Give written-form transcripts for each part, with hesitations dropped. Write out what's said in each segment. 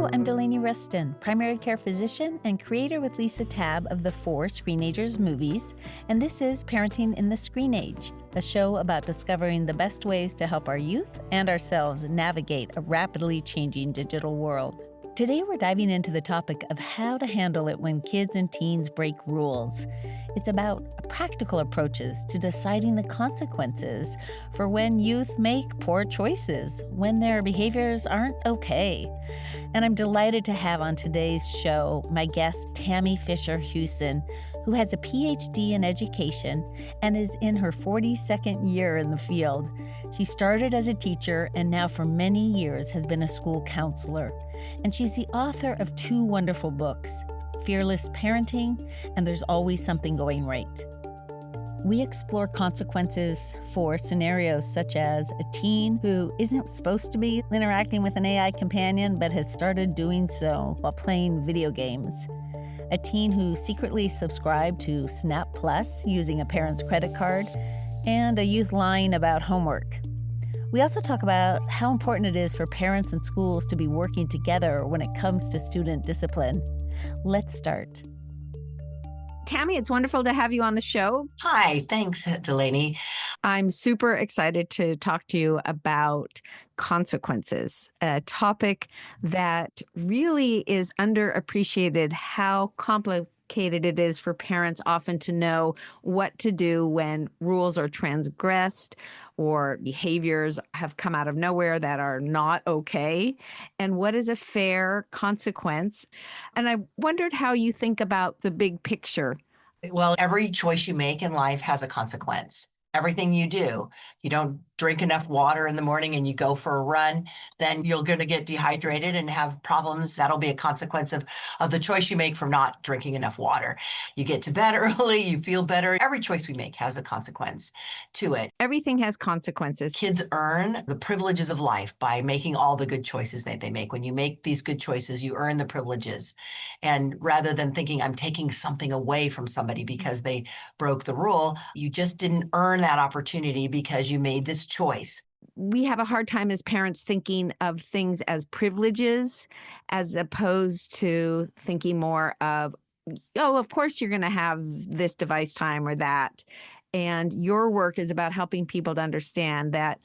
Hello, I'm Delaney Ruston, primary care physician and creator with Lisa Tabb of the 4 Screenagers movies, and this is Parenting in the Screen Age, a show about discovering the best ways to help our youth and ourselves navigate a rapidly changing digital world. Today we're diving into the topic of how to handle it when kids and teens break rules. It's about practical approaches to deciding the consequences for when youth make poor choices, when their behaviors aren't okay. And I'm delighted to have on today's show my guest, Tammy Fisher Huson, who has a PhD in education and is in her 42nd year in the field. She started as a teacher and now for many years has been a school counselor. And she's the author of 2 wonderful books, Fearless Parenting, and There's Always Something Going Right. We explore consequences for scenarios such as a teen who isn't supposed to be interacting with an AI companion but has started doing so while playing video games, a teen who secretly subscribed to Snap Plus using a parent's credit card, and a youth lying about homework. We also talk about how important it is for parents and schools to be working together when it comes to student discipline. Let's start. Tammy, it's wonderful to have you on the show. Hi, thanks, Delaney. I'm super excited to talk to you about consequences, a topic that really is underappreciated, how complicated it is for parents often to know what to do when rules are transgressed or behaviors have come out of nowhere that are not okay, and what is a fair consequence. And I wondered how you think about the big picture. Well, every choice you make in life has a consequence. Everything you do, you don't drink enough water in the morning and you go for a run, then you're going to get dehydrated and have problems. That'll be a consequence of the choice you make from not drinking enough water. You get to bed early, you feel better. Every choice we make has a consequence to it. Everything has consequences. Kids earn the privileges of life by making all the good choices that they make. When you make these good choices, you earn the privileges. And rather than thinking I'm taking something away from somebody because they broke the rule, you just didn't earn that opportunity because you made this choice. We have a hard time as parents thinking of things as privileges as opposed to thinking more of, oh, of course you're going to have this device time or that. And your work is about helping people to understand that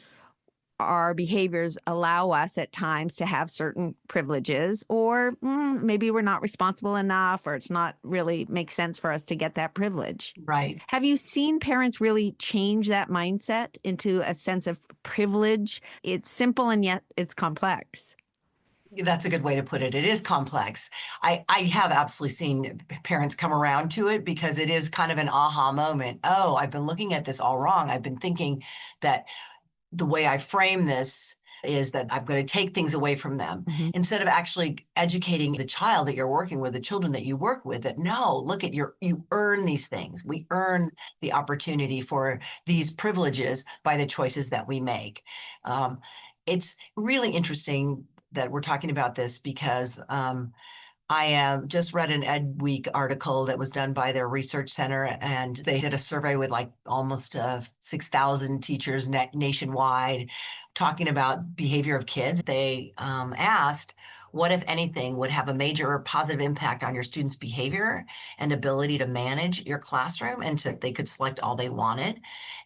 our behaviors allow us at times to have certain privileges, or maybe we're not responsible enough, or it's not really makes sense for us to get that privilege. Right. Have you seen parents really change that mindset into a sense of privilege? It's simple and yet it's complex. That's a good way to put it. It is complex. I have absolutely seen parents come around to it because it is kind of an aha moment. Oh, I've been looking at this all wrong. I've been thinking that the way I frame this is that I'm going to take things away from them instead of actually educating the child that you're working with, the children that you work with, that no, look at you earn these things. We earn the opportunity for these privileges by the choices that we make. It's really interesting that we're talking about this because I just read an Ed Week article that was done by their research center, and they did a survey with like almost 6,000 teachers nationwide talking about behavior of kids. They asked, what, if anything, would have a major positive impact on your students' behavior and ability to manage your classroom? And they could select all they wanted.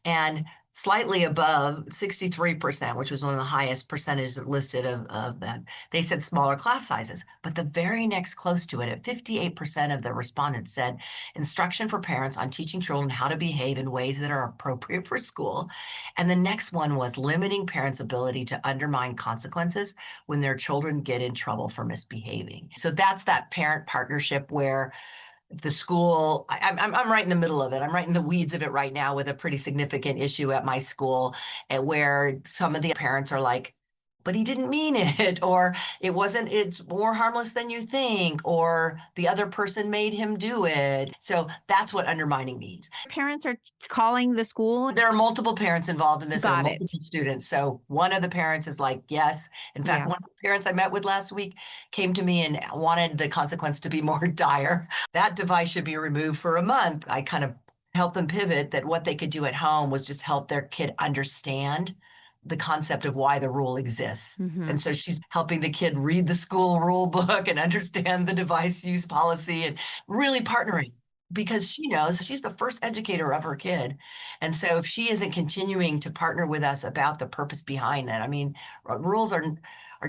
And slightly above 63%, which was one of the highest percentages listed of them, they said smaller class sizes. But the very next close to it, at 58% of the respondents said instruction for parents on teaching children how to behave in ways that are appropriate for school. And the next one was limiting parents' ability to undermine consequences when their children get in trouble for misbehaving. So that's that parent partnership where the school, I'm right in the middle of it. I'm right in the weeds of it right now with a pretty significant issue at my school, where some of the parents are like, but he didn't mean it, or it's more harmless than you think, or the other person made him do it. So that's what undermining means. Parents are calling the school. There are multiple parents involved in this. There are Got multiple it. students. So one of the parents is like, yes. In fact, one of the parents I met with last week came to me and wanted the consequence to be more dire. That device should be removed for a month. I kind of helped them pivot that what they could do at home was just help their kid understand the concept of why the rule exists. Mm-hmm. And so she's helping the kid read the school rule book and understand the device use policy and really partnering because she knows she's the first educator of her kid. And so if she isn't continuing to partner with us about the purpose behind that, I mean, rules are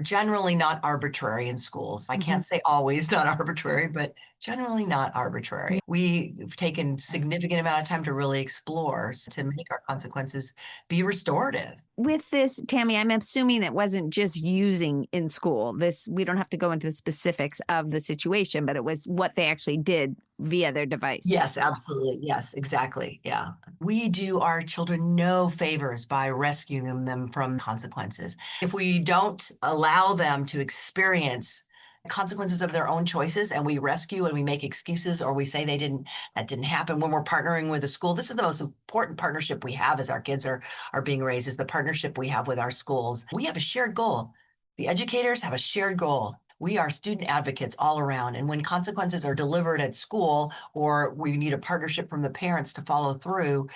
generally not arbitrary in schools. I can't say always not arbitrary, but generally not arbitrary. We've taken significant amount of time to really explore to make our consequences be restorative. With this, Tammy, I'm assuming it wasn't just using in school. This, we don't have to go into the specifics of the situation, but it was what they actually did via their device. Yes, absolutely. Yes, exactly. Yeah. We do our children no favors by rescuing them from consequences. If we don't allow them to experience consequences of their own choices and we rescue and we make excuses or we say that didn't happen when we're partnering with a school, this is the most important partnership we have as our kids are being raised, is the partnership we have with our schools. We have a shared goal. The educators have a shared goal. We are student advocates all around. And when consequences are delivered at school, or we need a partnership from the parents to follow through,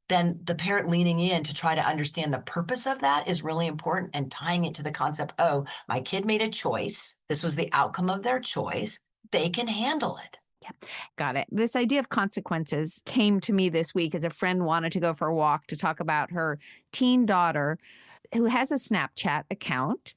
then the parent leaning in to try to understand the purpose of that is really important, and tying it to the concept, oh, my kid made a choice. This was the outcome of their choice. They can handle it. Yeah, got it. This idea of consequences came to me this week as a friend wanted to go for a walk to talk about her teen daughter who has a Snapchat account.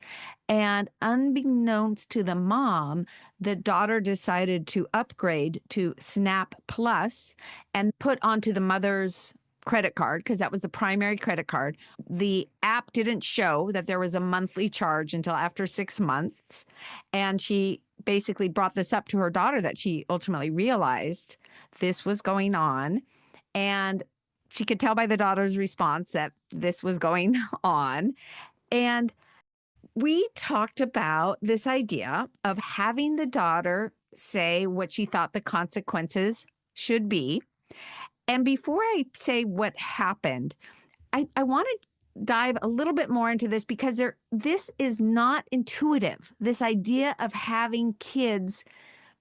And unbeknownst to the mom, the daughter decided to upgrade to Snap Plus and put onto the mother's credit card, because that was the primary credit card. The app didn't show that there was a monthly charge until after 6 months. And she basically brought this up to her daughter, that she ultimately realized this was going on. And she could tell by the daughter's response that this was going on. And we talked about this idea of having the daughter say what she thought the consequences should be. And before I say what happened, I want to dive a little bit more into this, because this is not intuitive. This idea of having kids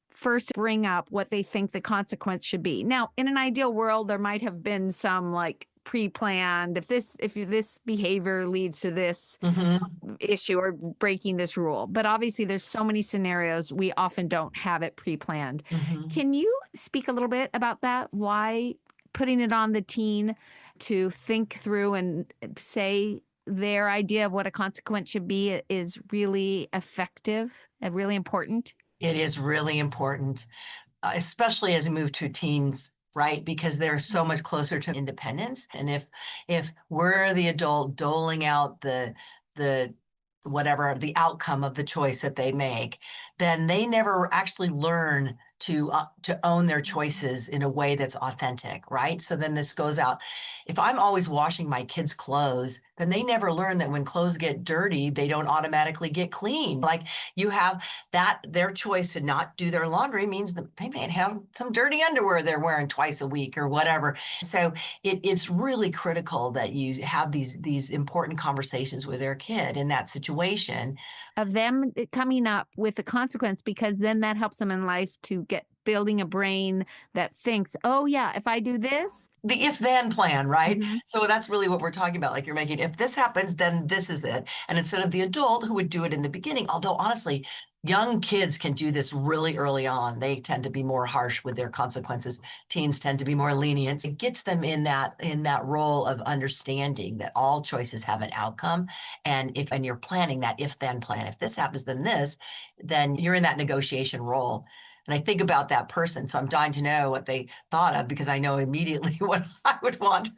first bring up what they think the consequence should be. Now, in an ideal world, there might have been some like pre-planned, if this behavior leads to this issue or breaking this rule. But obviously there's so many scenarios we often don't have it pre-planned. Can you speak a little bit about that? Why putting it on the teen to think through and say their idea of what a consequence should be is really effective and really important? It is really important, especially as we move to teens, right? Because they're so much closer to independence. And if we're the adult doling out the whatever the outcome of the choice that they make, then they never actually learn to own their choices in a way that's authentic, right? So then this goes out. If I'm always washing my kids' clothes, then they never learn that when clothes get dirty, they don't automatically get clean. Like you have that, their choice to not do their laundry means that they may have some dirty underwear they're wearing twice a week or whatever. So it's really critical that you have these important conversations with their kid in that situation. Of them coming up with a consequence, because then that helps them in life to get building a brain that thinks, oh yeah, if I do this. The if-then plan, right? So that's really what we're talking about. Like you're making, if this happens, then this is it. And instead of the adult who would do it in the beginning, although honestly, young kids can do this really early on. They tend to be more harsh with their consequences. Teens tend to be more lenient. It gets them in that role of understanding that all choices have an outcome. And you're planning that if-then plan. If this happens, then you're in that negotiation role. And I think about that person. So I'm dying to know what they thought of, because I know immediately what I would want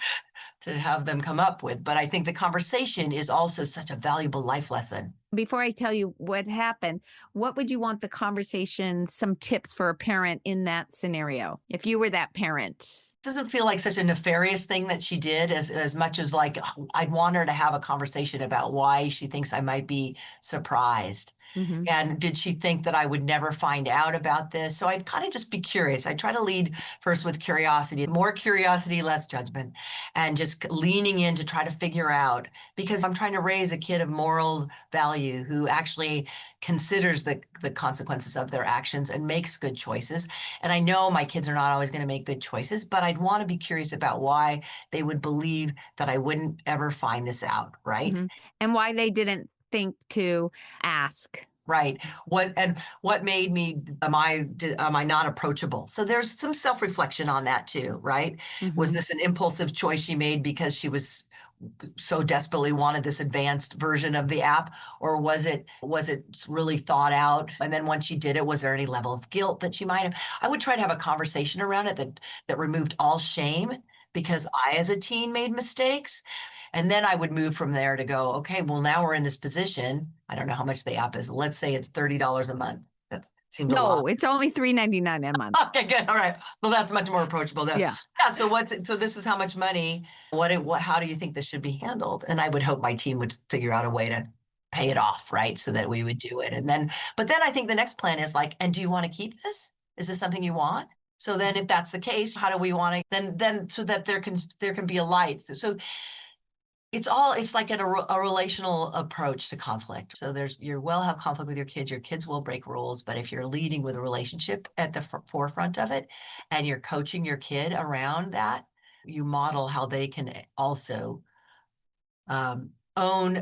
to have them come up with. But I think the conversation is also such a valuable life lesson. Before I tell you what happened, what would you want the conversation, some tips for a parent in that scenario, if you were that parent? Doesn't feel like such a nefarious thing that she did, as much as like I'd want her to have a conversation about why she thinks I might be surprised. And did she think that I would never find out about this? So I'd kind of just be curious. I try to lead first with curiosity, more curiosity, less judgment, and just leaning in to try to figure out, because I'm trying to raise a kid of moral value who actually considers the consequences of their actions and makes good choices. And I know my kids are not always going to make good choices, but I'd want to be curious about why they would believe that I wouldn't ever find this out, right? And why they didn't think to ask. Right. What made me, am I not approachable? So there's some self-reflection on that too, right? Was this an impulsive choice she made because she was so desperately wanted this advanced version of the app, or was it really thought out? And then once she did it, was there any level of guilt that she might have? I would try to have a conversation around it that removed all shame because I, as a teen, made mistakes. And then I would move from there to go, okay, well, now we're in this position. I don't know how much the app is. Let's say it's $30 a month. That seems a lot. No, it's only $3.99 a month. Okay, good. All right. Well, that's much more approachable though. Yeah. Yeah. So this is how much money. How do you think this should be handled? And I would hope my team would figure out a way to pay it off, right? So that we would do it. But then I think the next plan is like, and do you want to keep this? Is this something you want? So then if that's the case, how do we want to, then so that there can be a light. So it's like a relational approach to conflict. So you will have conflict with your kids will break rules, but if you're leading with a relationship at the forefront of it and you're coaching your kid around that, you model how they can also own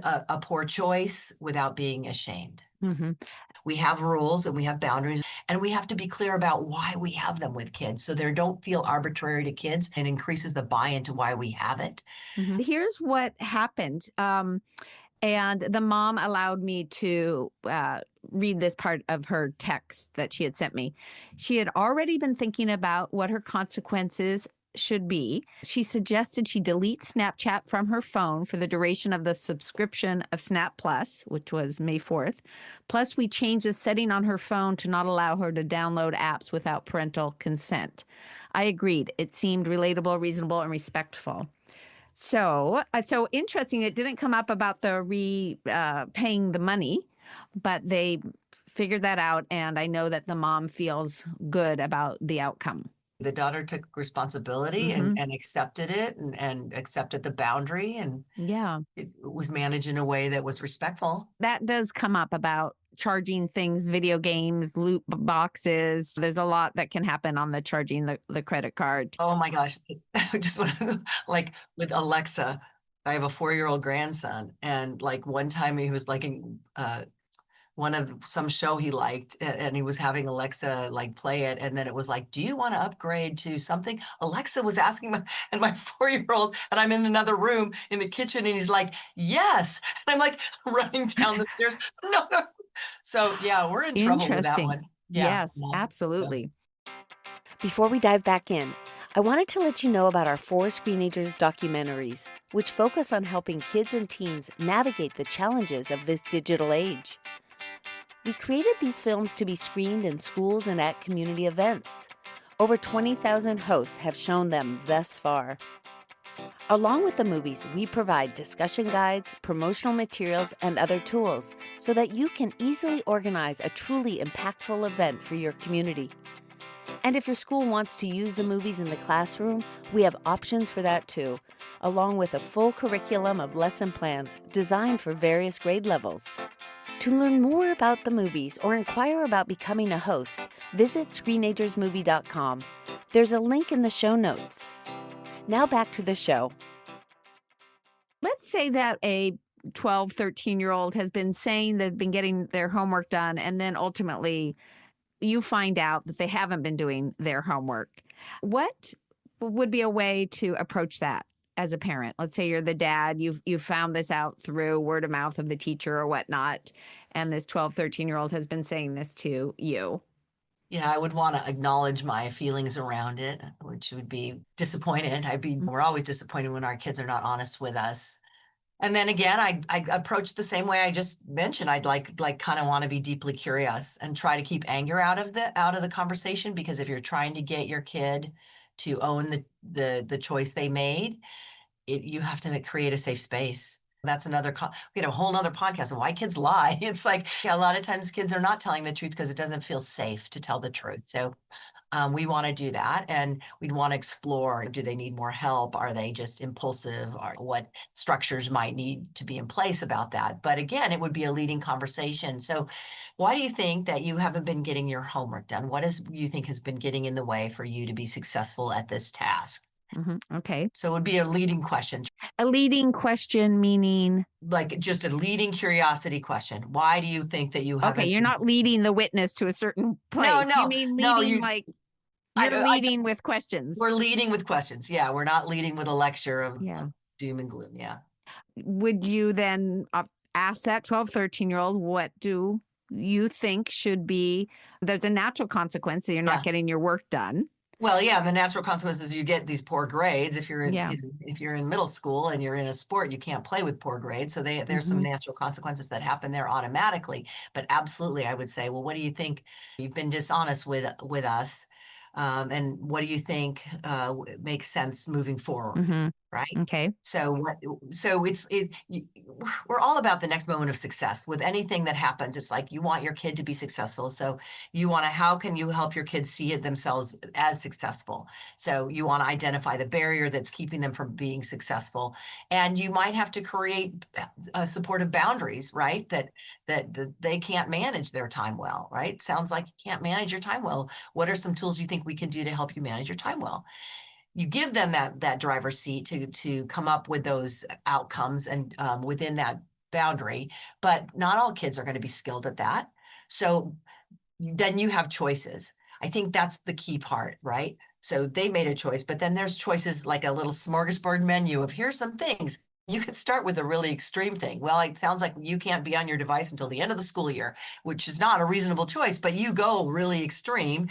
a poor choice without being ashamed. We have rules and we have boundaries, and we have to be clear about why we have them with kids so they don't feel arbitrary to kids, and increases the buy-in to why we have it. Here's what happened. And the mom allowed me to read this part of her text that she had sent me. She had already been thinking about what her consequences should be. She suggested she delete Snapchat from her phone for the duration of the subscription of Snap Plus, which was May 4th. Plus, we changed the setting on her phone to not allow her to download apps without parental consent. I agreed. It seemed relatable, reasonable, and respectful. So interesting. It didn't come up about the paying the money, but they figured that out, and I know that the mom feels good about the outcome. The daughter took responsibility and accepted it and accepted the boundary, and it was managed in a way that was respectful. That does come up about charging things, video games, loot boxes. There's a lot that can happen on the charging the credit card. Oh my gosh. Just like with Alexa, I have a 4-year-old grandson, and like one time he was like one of some show he liked, and he was having Alexa like play it, and then it was like, do you want to upgrade to something? Alexa was asking my 4-year-old, and I'm in another room in the kitchen, and he's like, yes. And I'm like running down the stairs. No. So yeah, we're in trouble with that one. Yeah. Yes, absolutely. Before we dive back in, I wanted to let you know about our 4 Screenagers documentaries, which focus on helping kids and teens navigate the challenges of this digital age. We created these films to be screened in schools and at community events. Over 20,000 hosts have shown them thus far. Along with the movies, we provide discussion guides, promotional materials, and other tools so that you can easily organize a truly impactful event for your community. And if your school wants to use the movies in the classroom, we have options for that too, along with a full curriculum of lesson plans designed for various grade levels. To learn more about the movies or inquire about becoming a host, visit screenagersmovie.com. There's a link in the show notes. Now back to the show. Let's say that a 12, 13-year-old has been saying they've been getting their homework done, and then ultimately you find out that they haven't been doing their homework. What would be a way to approach that as a parent? Let's say you're the dad, you've found this out through word of mouth of the teacher or whatnot, and this 12, 13-year-old has been saying this to you. Yeah, I would want to acknowledge my feelings around it, which would be disappointed. We're always disappointed when our kids are not honest with us. And then again, I approach the same way I just mentioned. I'd like kind of want to be deeply curious and try to keep anger out of the conversation, because if you're trying to get your kid to own the choice they made, you have to create a safe space. That's we have a whole nother podcast on why kids lie. It's like a lot of times kids are not telling the truth because it doesn't feel safe to tell the truth. So We want to do that, and we'd want to explore, do they need more help? Are they just impulsive? Or what structures might need to be in place about that? But again, it would be a leading conversation. So why do you think that you haven't been getting your homework done? What is you think has been getting in the way for you to be successful at this task? Okay. So it would be a leading question, A leading question meaning, like just a leading curiosity question. Why do you think that you okay, haven't you're been? not leading the witness to a certain No, place. You no, mean no, leading like you're I leading with questions. we're leading with questions. Yeah, we're not leading with a lecture Yeah. of doom and gloom. Yeah. Would you then ask that 12, 13-year-old, what do you think should be, there's a natural consequence that you're not Yeah. getting your work done. Well, yeah, and the natural consequences you get these poor grades if you're Yeah. if you're in middle school and you're in a sport, you can't play with poor grades. So there's some natural consequences that happen there automatically. But absolutely, I would say, well, what do you think? You've been dishonest with us, and what do you think makes sense moving forward? Right. Okay. So we're all about the next moment of success with anything that happens. It's like you want your kid to be successful. So you want to, how can you help your kids see it themselves as successful? So you want to identify the barrier that's keeping them from being successful. And you might have to create supportive boundaries, right? That they can't manage their time well, right? Sounds like you can't manage your time well. What are some tools you think we can do to help you manage your time well? You give them that driver's seat to come up with those outcomes and within that boundary, but not all kids are going to be skilled at that. So then you have choices. I think that's the key part, right? So they made a choice, but then there's choices like a little smorgasbord menu of here's some things. You could start with a really extreme thing. Well, it sounds like you can't be on your device until the end of the school year, which is not a reasonable choice, but you go really extreme,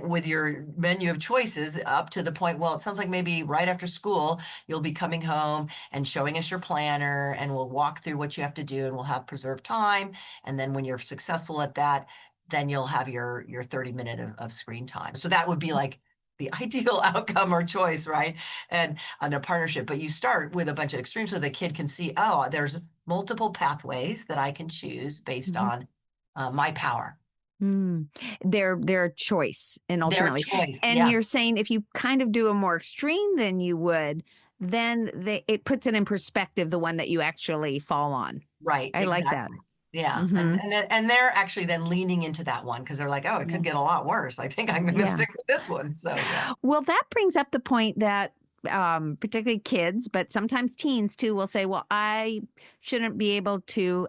with your menu of choices up to the point, well, it sounds like maybe right after school, you'll be coming home and showing us your planner and we'll walk through what you have to do and we'll have preserved time. And then when you're successful at that, then you'll have your 30-minute of screen time. So that would be like the ideal outcome or choice, right? And on a partnership, but you start with a bunch of extremes so the kid can see, oh, there's multiple pathways that I can choose based on my power. Their choice and ultimately. Their choice, and yeah. You're saying if you kind of do a more extreme than you would, then it puts it in perspective, the one that you actually fall on. Right. I like that. Yeah. And they're actually then leaning into that one because they're like, oh, it could get a lot worse. I think I'm going to stick with this one. So, yeah. Well, that brings up the point that particularly kids, but sometimes teens too, will say, well, I shouldn't be able to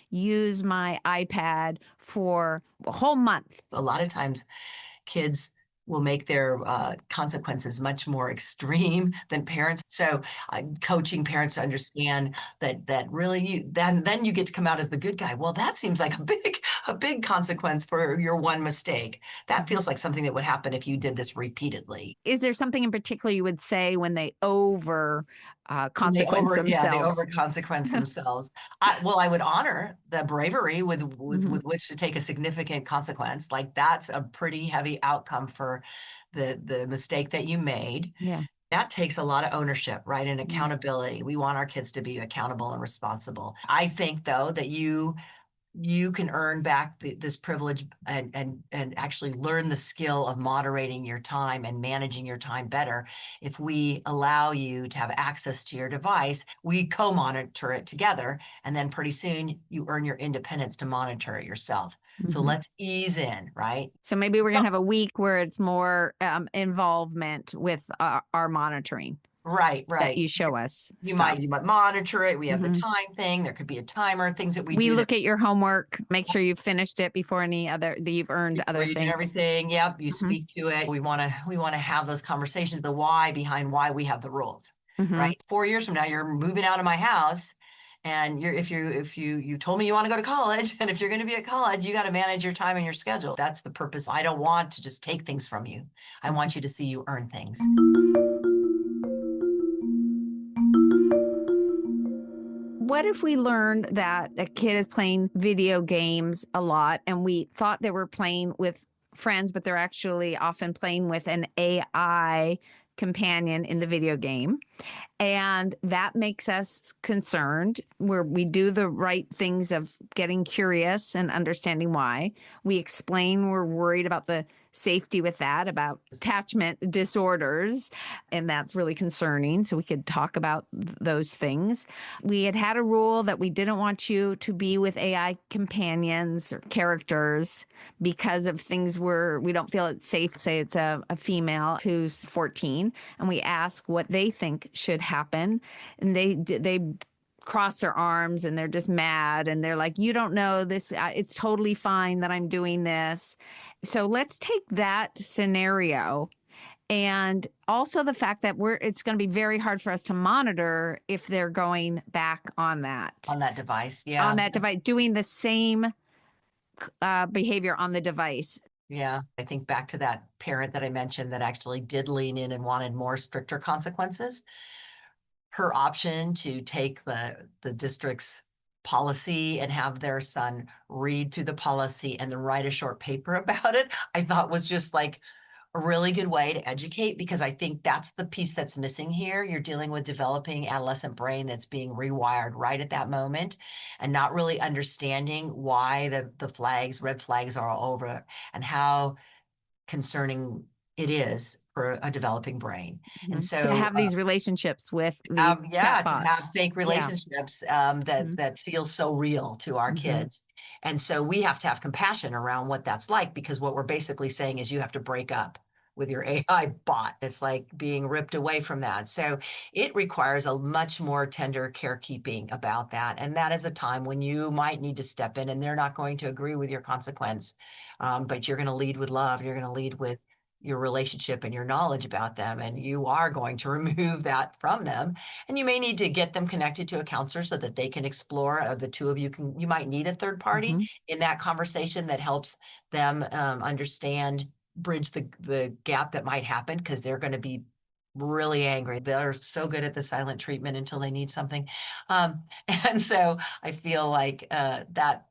use my iPad for a whole month. A lot of times kids will make their consequences much more extreme than parents. So coaching parents to understand that really then you get to come out as the good guy. Well, that seems like a big consequence for your one mistake. That feels like something that would happen if you did this repeatedly. Is there something in particular you would say when they consequence themselves? Yeah, they over consequence themselves. I would honor the bravery with which to take a significant consequence. Like that's a pretty heavy outcome for the mistake that you made. Yeah. That takes a lot of ownership, right? And accountability. We want our kids to be accountable and responsible. I think though that you can earn back this privilege and actually learn the skill of moderating your time and managing your time better. If we allow you to have access to your device, we co-monitor it together. And then pretty soon you earn your independence to monitor it yourself. So let's ease in, right? So maybe we're going to have a week where it's more involvement with our monitoring. Right. That you show us. You might monitor it. We have the time thing. There could be a timer, things that we do. Look at your homework, make sure you've finished it before you've earned other things. Everything. Yep. You speak to it. We want to have those conversations, the why behind why we have the rules, right? 4 years from now, you're moving out of my house. And if you told me you want to go to college, and if you're going to be at college, you got to manage your time and your schedule. That's the purpose. I don't want to just take things from you. I want you to see you earn things. What if we learned that a kid is playing video games a lot and we thought they were playing with friends, but they're actually often playing with an AI companion in the video game? And that makes us concerned, where we do the right things of getting curious and understanding why. We explain we're worried about the safety with that, about attachment disorders, and that's really concerning. So we could talk about those things. We had a rule that we didn't want you to be with AI companions or characters because of things where we don't feel it's safe. Say it's a female who's 14, and we ask what they think should happen, and they cross their arms and they're just mad and they're like, you don't know this, it's totally fine that I'm doing this. So let's take that scenario, and also the fact that it's going to be very hard for us to monitor if they're going back on that device. On that device, doing the same behavior on the device. Yeah. I think back to that parent that I mentioned that actually did lean in and wanted more stricter consequences. Her option to take the district's policy and have their son read through the policy and then write a short paper about it, I thought was just like a really good way to educate, because I think that's the piece that's missing here. You're dealing with developing adolescent brain that's being rewired right at that moment and not really understanding why the red flags are all over and how concerning it is for a developing brain. And so to have these relationships with these to have fake relationships that feel so real to our kids. And so we have to have compassion around what that's like, because what we're basically saying is you have to break up with your AI bot. It's like being ripped away from that. So it requires a much more tender carekeeping about that. And that is a time when you might need to step in, and they're not going to agree with your consequence. But you're going to lead with love. You're going to lead with your relationship and your knowledge about them, and you are going to remove that from them. And you may need to get them connected to a counselor so that they can explore. The two of you might need a third party in that conversation that helps them bridge the gap that might happen, because they're going to be really angry. They're so good at the silent treatment until they need something. And so I feel like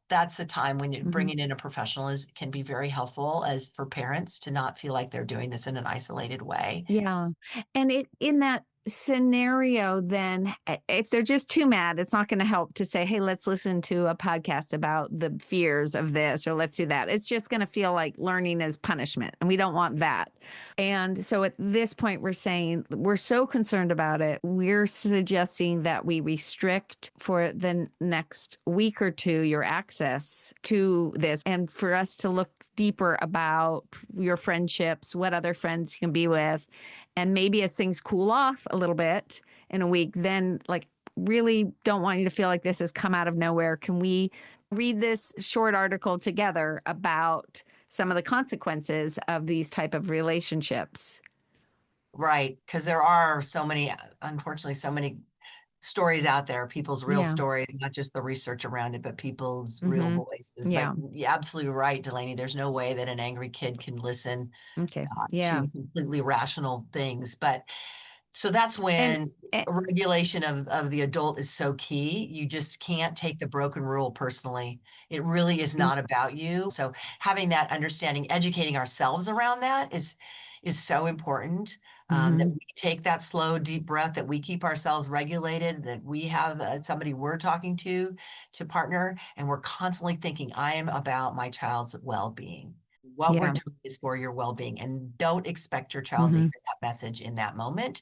that's a time when bringing in a professional can be very helpful, as for parents to not feel like they're doing this in an isolated way. Yeah. And in that scenario, then if they're just too mad, it's not going to help to say, hey, let's listen to a podcast about the fears of this, or let's do that. It's just going to feel like learning is punishment, and we don't want that. And so at this point, we're saying we're so concerned about it. We're suggesting that we restrict for the next week or two your access to this, and for us to look deeper about your friendships, what other friends you can be with. And maybe as things cool off a little bit in a week, then like really don't want you to feel like this has come out of nowhere. Can we read this short article together about some of the consequences of these type of relationships? Right. Because there are unfortunately, so many stories out there, people's real stories, not just the research around it, but people's real voices. Yeah. Like, you're absolutely right, Delaney. There's no way that an angry kid can listen to completely rational things. But so that's when regulation of the adult is so key. You just can't take the broken rule personally. It really is not about you. So having that understanding, educating ourselves around that is so important. That we take that slow, deep breath, that we keep ourselves regulated, that we have somebody we're talking to partner, and we're constantly thinking, I am about my child's well-being. What we're doing is for your well-being, and don't expect your child to hear that message in that moment,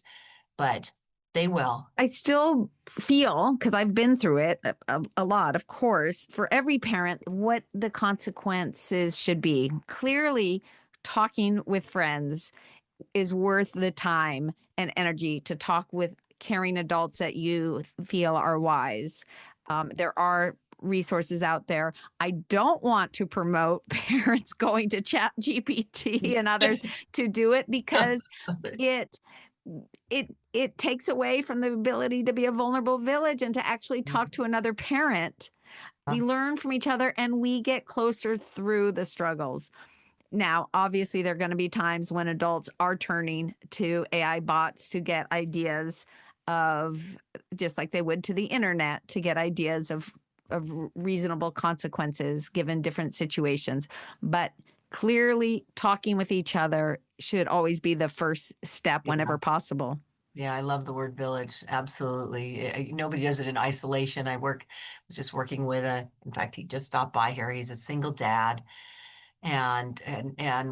but they will. I still feel, because I've been through it a lot, of course, for every parent, what the consequences should be. Clearly, talking with friends is worth the time and energy to talk with caring adults that you feel are wise. There are resources out there. I don't want to promote parents going to ChatGPT and others to do it, because it takes away from the ability to be a vulnerable village and to actually talk to another parent. We learn from each other and we get closer through the struggles. Now, obviously, there are going to be times when adults are turning to AI bots to get ideas of, just like they would to the internet, to get ideas of reasonable consequences given different situations. But clearly, talking with each other should always be the first step whenever possible. Yeah, I love the word village. Absolutely. Nobody does it in isolation. Was just working with in fact, he just stopped by here. He's a single dad and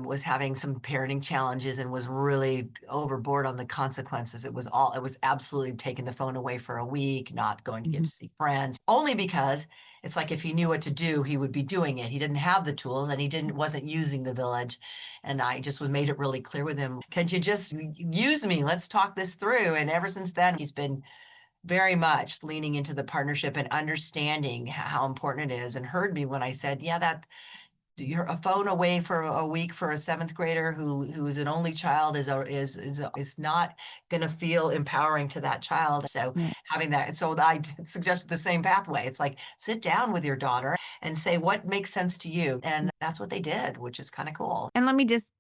was having some parenting challenges and was really overboard on the consequences. It was absolutely taking the phone away for a week, not going to get to see friends, only because it's like if he knew what to do, he would be doing it. He didn't have the tools and wasn't using the village. And I just made it really clear with him, can you just use me? Let's talk this through. And ever since then, he's been very much leaning into the partnership and understanding how important it is, and heard me when I said, yeah, that you're a phone away for a week for a seventh grader who is an only child is not going to feel empowering to that child. So having that, so I suggested the same pathway. It's like, sit down with your daughter and say what makes sense to you, and that's what they did, which is kind of cool. And let me just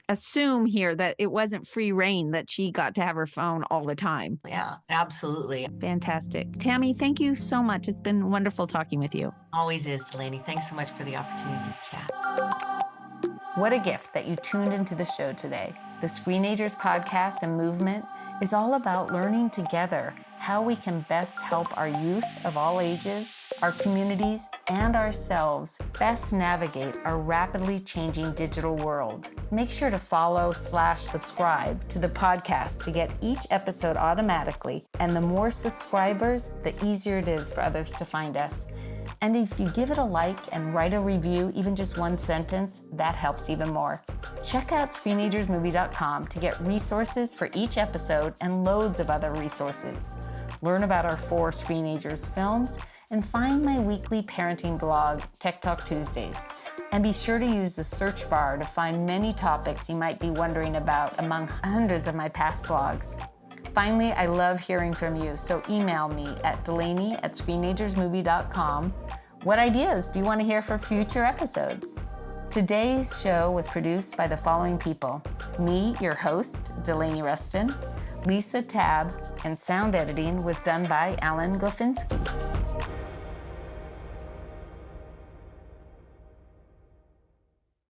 assume here that it wasn't free reign, that she got to have her phone all the time. Yeah, absolutely. Fantastic. Tammy, thank you so much. It's been wonderful talking with you. Always is, Delaney. Thanks so much for the opportunity to chat. What a gift that you tuned into the show today. The Screenagers podcast and movement is all about learning together how we can best help our youth of all ages, our communities, and ourselves best navigate our rapidly changing digital world. Make sure to follow/subscribe to the podcast to get each episode automatically, and the more subscribers, the easier it is for others to find us. And if you give it a like and write a review, even just one sentence, that helps even more. Check out screenagersmovie.com to get resources for each episode and loads of other resources. Learn about our 4 Screenagers films and find my weekly parenting blog, Tech Talk Tuesdays. And be sure to use the search bar to find many topics you might be wondering about among hundreds of my past blogs. Finally, I love hearing from you, so email me at delaney@screenagersmovie.com. What ideas do you want to hear for future episodes? Today's show was produced by the following people: me, your host, Delaney Ruston, Lisa Tabb, and sound editing was done by Alan Gofinski.